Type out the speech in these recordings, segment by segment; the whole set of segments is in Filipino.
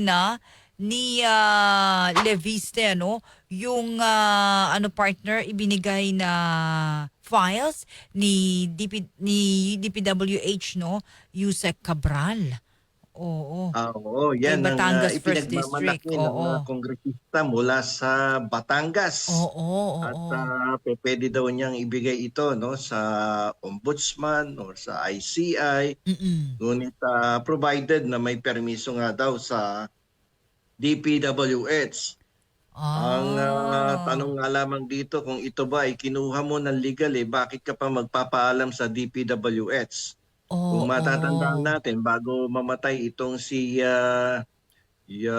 na ni Leviste, no? Yung partner ibinigay na files ni DPWH, no? Yusek Cabral. Oo. Oo, Kay yan ang Batangas First District. ipinagmamalaki ng mga Oo. kongresista mula sa Batangas. Oo, At oo. pwede daw niyang ibigay ito, no, sa ombudsman or sa ICI. Mm-mm. Ngunit provided na may permiso nga daw sa DPWH. Ang Ah. tanong nga lamang dito, kung ito ba ay kinuha mo ng legal, bakit ka pa magpapaalam sa DPWH? Kung matatandaan Oo. natin, bago mamatay itong si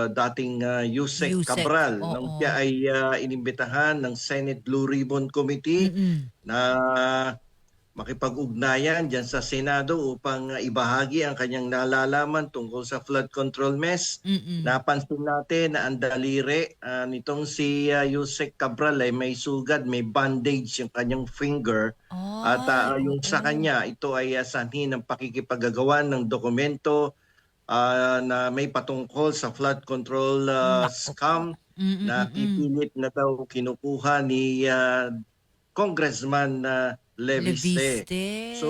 dating Yusek Yusek. Cabral, nung Oo. siya ay inimbitahan ng Senate Blue Ribbon Committee Mm-mm. na makipag-ugnayan dyan sa Senado upang ibahagi ang kanyang nalalaman tungkol sa flood control mess. Mm-mm. Napansin natin na ang daliri nitong si Yusek Cabral ay may sugat, may bandage yung kanyang finger. At Ay, yung sa oo. kanya, ito ay sanhi ng pakikipagagawa ng dokumento na may patungkol sa flood control Naku po. scam na Mm-mm. pipilit na daw kinukuha ni Congressman Leviste. Leviste. So,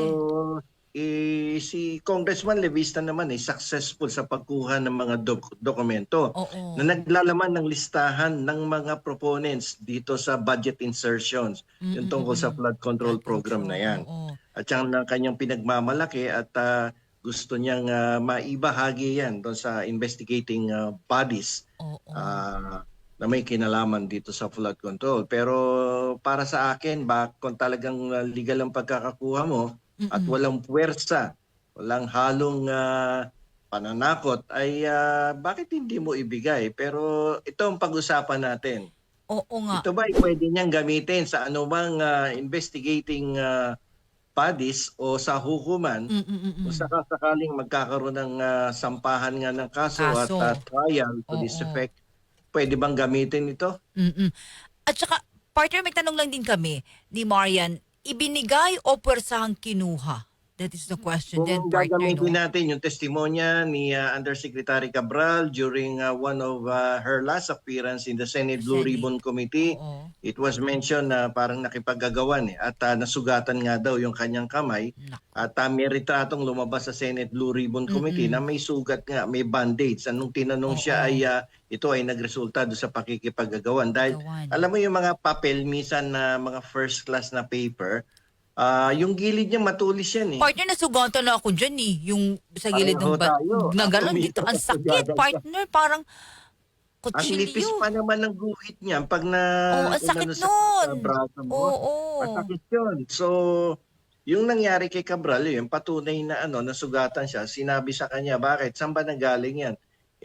si Congressman Leviste naman ay successful sa pagkuha ng mga dokumento na Oo. naglalaman ng listahan ng mga proponents dito sa budget insertions, yung tungkol sa Mm-mm. flood control Flood program na control. yan. Oo. At siyang ng kanyang pinagmamalaki at gusto niyang maibahagi yan doon sa investigating bodies Oo. na may kinalaman dito sa flood control. Pero para sa akin, kung talagang legal ang pagkakakuha mo at Mm-mm. walang puwersa, walang halong pananakot, ay bakit hindi mo ibigay? Pero ito ang pag-usapan natin. Oo nga. Ito ba ay pwede niyang gamitin sa anumang investigating bodies o sa hukuman kung Mm-mm. sakaling magkakaroon ng sampahan nga ng kaso at Kaso. trial to this Oo. effect, pwede bang gamitin ito? Mm-mm. At saka, partner, may tanong lang din kami ni Marian, ibinigay o pwersahang kinuha? That is the question then, Kung partner, gagamitin no? natin yung testimonya ni Undersecretary Cabral during one of her last appearance in the Senate Blue Senate. Ribbon Committee, Oo. it was mentioned na parang nakipaggagawan at nasugatan nga daw yung kanyang kamay Nako. at may retratong lumabas sa Senate Blue Ribbon Committee na Mm-mm. may sugat nga, may bandage. Anong tinanong siya Oo. ay ito ay nagresulta doon sa pakikipaggagawan. Dahil Agawan. alam mo yung mga papel, minsan na mga first class na paper, yung gilid niya matulis yan eh. Partner, nasugatan na ako dyan eh. Yung sa gilid Pareho ng tayo. na Ako gano'n dito. minsan Ang sakit, nagaganda. partner. Parang Ang nipis kutsilyo. pa naman ng guhit niya pag Oo, ang sakit inano sa nun. braso mo. Oo. Masakit yun. So, yung nangyari kay Cabral, yun, patunay na nasugatan siya. Sinabi sa kanya, bakit? Saan ba nanggaling yan?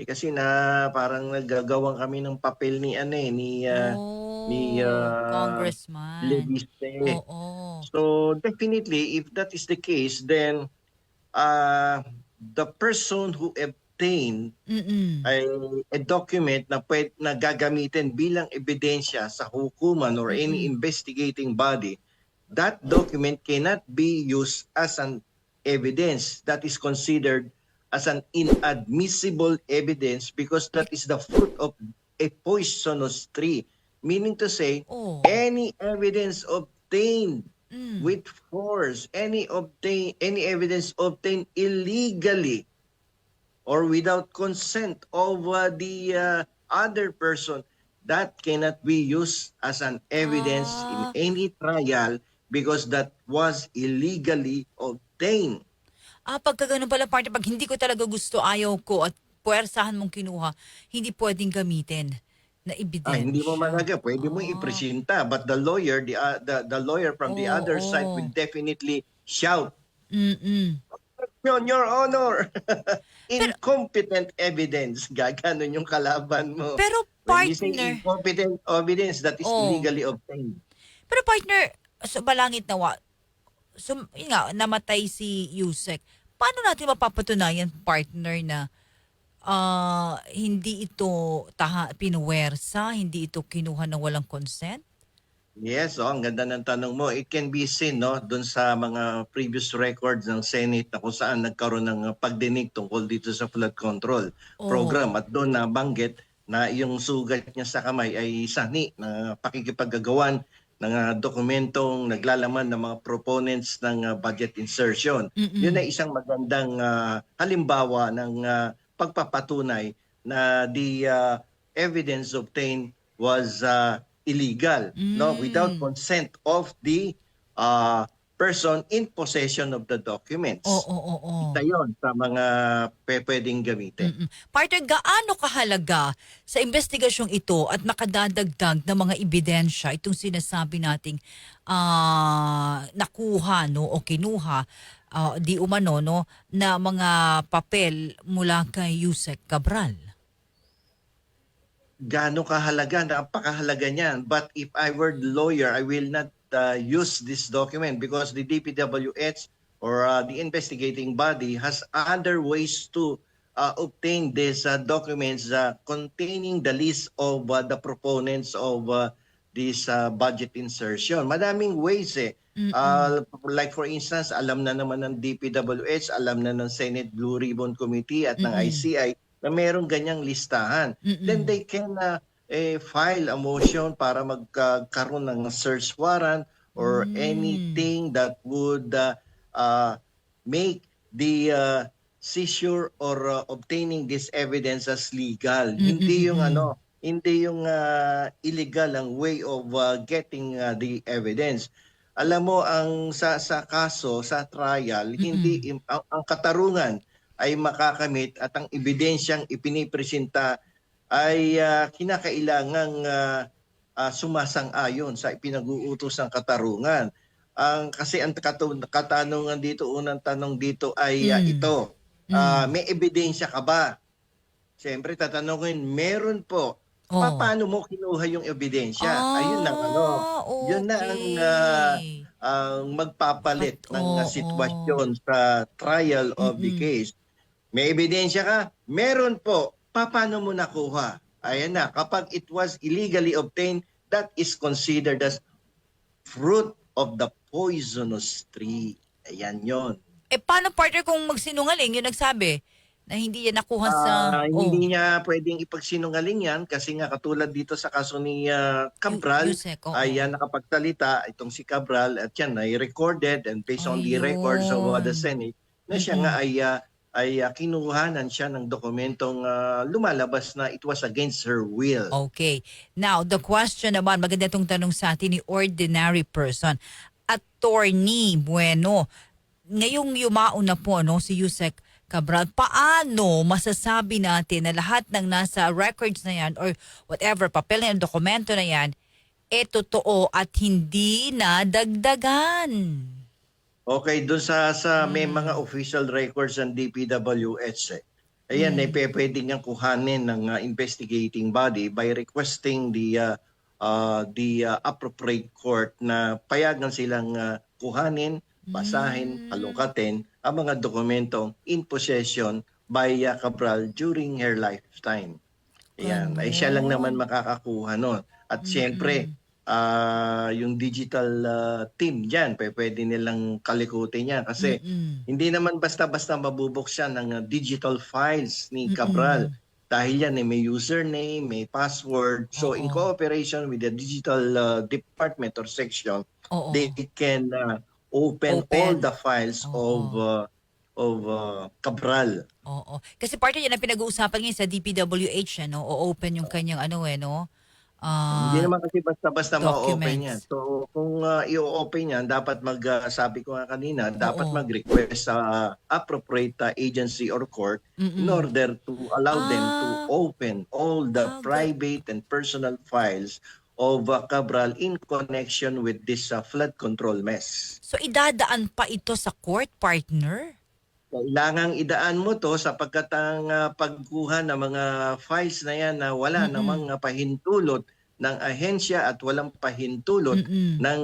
Kasi parang naggagawan kami ng papel ni ni Oh, congressman. Leviste. Oo. So, definitely, if that is the case, then the person who obtained Mm-mm. ay a document na na gagamitin bilang ebidensya sa hukuman or any Mm-mm. investigating body, that document cannot be used as an evidence. That is considered as an inadmissible evidence because Ay, that is the fruit of a poisonous tree. Meaning to say, oh. any evidence obtained Mm. with force, any evidence obtained illegally or without consent of the other person, that cannot be used as an evidence in Ah, any trial because that was illegally obtained. pagka ganun pala, partner, pag hindi ko talaga gusto, ayaw ko at puwersahan mong kinuha, hindi pwedeng gamitin na Hindi mo ebidensya. malaga, pwede mo Ah, ipresenta, but the lawyer, the lawyer from the other side will oo. definitely shout, Mm-mm. Your Honor, Pero, incompetent evidence. Gaganon yung kalaban mo. pero When you say partner, incompetent evidence, that is oh. illegally obtained. Pero partner, sa balangit nawa, yun nga, namatay si Yusek. Paano natin mapapatunayan, partner, na hindi ito pinuwersa, hindi ito kinuha ng walang consent? Yes, ang ganda ng tanong mo. It can be seen no doon sa mga previous records ng Senate na kung saan nagkaroon ng pagdinig tungkol dito sa flood control program, Oo. at doon nabanggit na yung sugat niya sa kamay ay sani na pakikipaggagawan ng dokumentong naglalaman ng mga proponents ng budget insertion. Yun Mm. ay isang magandang halimbawa ng pagpapatunay na the evidence obtained was illegal, no, without Mm. consent of the uh, person in possession of the documents. Oo, oo. Isa yon sa mga pwedeng gamitin. Partner, gaano kahalaga sa investigasyong ito at makadadagdag ng mga ebidensya itong sinasabi nating nakuha no o kinuha di umano no na mga papel mula kay Yusek Cabral? Gaano kahalaga? Napakahalaga niyan. But if I were the lawyer, I will not use this document because the DPWH or the investigating body has other ways to obtain these documents containing the list of the proponents of this budget insertion. Madaming ways eh. Mm. Like for instance, alam na naman ng DPWH, alam na ng Senate Blue Ribbon Committee at ng Mm. ICI na merong ganyang listahan. Then Mm. they can file a motion para magkaroon ng search warrant or Mm. anything that would make the seizure or obtaining this evidence as legal. Mm. Hindi yung Mm. hindi yung illegal ang way of getting the evidence. Alam mo ang sa kaso, sa trial, hindi Mm. ang katarungan ay makakamit at ang ebidensyang ipinipresenta ay kinakailangang sumasang-ayon sa ipinag-uutos ng katarungan. Kasi ang katanungan dito, unang tanong dito ay Mm. ito, Mm. may ebidensya ka ba? Siyempre tatanungin, meron po. Oh. Paano mo kinuha yung ebidensya? Ayun lang yun na Okay. ang magpapalit ng Oo. sitwasyon sa trial of the Mm. case. May ebidensya ka? Meron po. Paano mo nakuha? Ayan na, kapag it was illegally obtained, that is considered as fruit of the poisonous tree. Ayan yon. Paano partner kung magsinungaling yung nagsabi na hindi yan nakuha sa Hindi niya pwedeng ipagsinungaling yan kasi nga katulad dito sa kaso ni Cabral, Yusek, oo. ay nakapagsalita itong si Cabral at yan ay recorded and based on the records of the Ayun. Senate na siya nga Mm. ay kinuhanan siya ng dokumentong lumalabas na it was against her will. Okay. Now, the question naman, maganda itong tanong sa atin ni ordinary person. Attorney Bueno, ngayong yumao na po no, si Yusek Cabral, paano masasabi natin na lahat ng nasa records na yan or whatever, papel na yan, dokumento na yan, totoo at hindi nadagdagan? Okay, doon sa may mga official records ng DPWH. Ayan, pwede niyang kuhanin ng investigating body by requesting the appropriate court na payagan silang kuhanin, basahin, palungkatin ang mga dokumentong in possession by Cabral during her lifetime. Ayan, ay siya lang naman Ganon. makakakuha nun. At siyempre, Mm-mm. yung digital team dyan, pwede nilang kalikutin yan kasi Mm-mm. hindi naman basta-basta mabubuksan ng digital files ni Cabral. Mm-mm. Dahil yan may username, may password. So in Oo. cooperation with the digital department or section, Oo. they can open all Open. the files of Oo. Cabral. Oo. Kasi part yan ang pinag-uusapan ngayon sa DPWH, no? O-open yung kanyang no? Hindi naman kasi basta-basta ma-open yan. Documents. So kung i-open yan, dapat sabi ko nga kanina, dapat Oo. mag-request sa appropriate agency or court in Mm-mm. order to allow them to Ah, open all the ah, ga- private and personal files of Cabral in connection with this flood control mess. so idadaan pa ito sa court, partner? Kailangang idaan mo to sapagkat ang pagkuha ng mga files na yan na wala Mm-mm. namang pahintulot ng ahensya at walang pahintulot Mm-mm. ng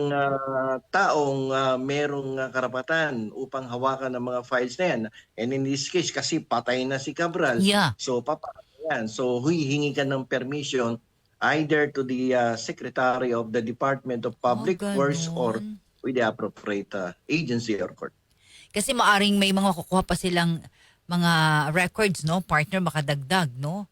taong merong karapatan upang hawakan ng mga files na yan. And in this case, kasi patay na si Cabral, Yeah. so papatay yan. So hihingi ka ng permission either to the Secretary of the Department of Public Works or Ganun. with the appropriate agency or court. Kasi maaring may mga kukuha pa silang mga records, no? Partner, makadagdag, no?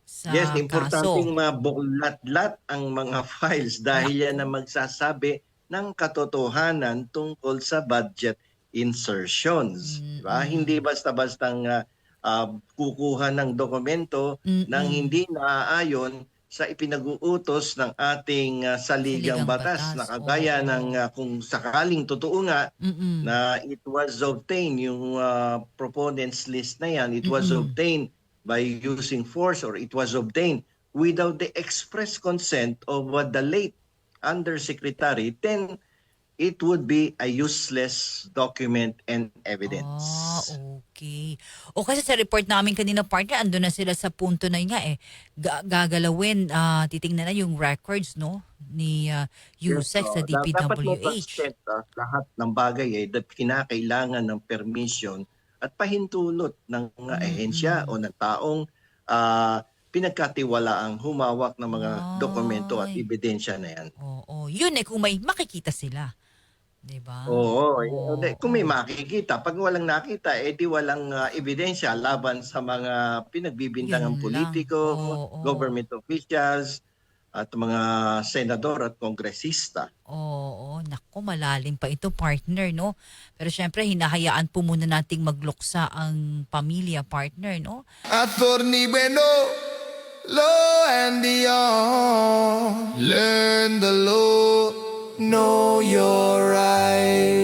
Sa Yes, kaso. importanteng mabuklat-lat ang mga files dahil yan ang magsasabi ng katotohanan tungkol sa budget insertions. Diba? Hindi basta-bastang kukuha ng dokumento nang hindi naaayon sa ipinag-uutos ng ating saligang Saligang batas batas, na kagaya oo. ng kung sakaling totoo nga na it was obtained, yung proponents list na yan, it was obtained by using force or it was obtained without the express consent of the late undersecretary, then it would be a useless document and evidence. Okay. O kasi sa report namin kanina, partner, ando na sila sa punto na yun nga gagalawin, titingnan na yung records, no? Ni USEC sa Dapat mo DPWH. lahat ng bagay kinakailangan ng permission at pahintulot ng ahensya o ng taong pinagkatiwalaang humawak ng mga dokumento at ebidensya na yan. Oo. Yun kung may makikita sila. Diba? Oo. Kung may makikita, pag walang nakita, di walang ebidensya laban sa mga pinagbibintangang Yun lang. politiko, Oo. government officials, at mga senador at kongresista. Oo, naku, malalim pa ito, partner, no? Pero syempre, hinahayaan po muna nating magluksa ang pamilya, partner, no? Attorney Bueno, law and beyond. Learn the law, know your rights.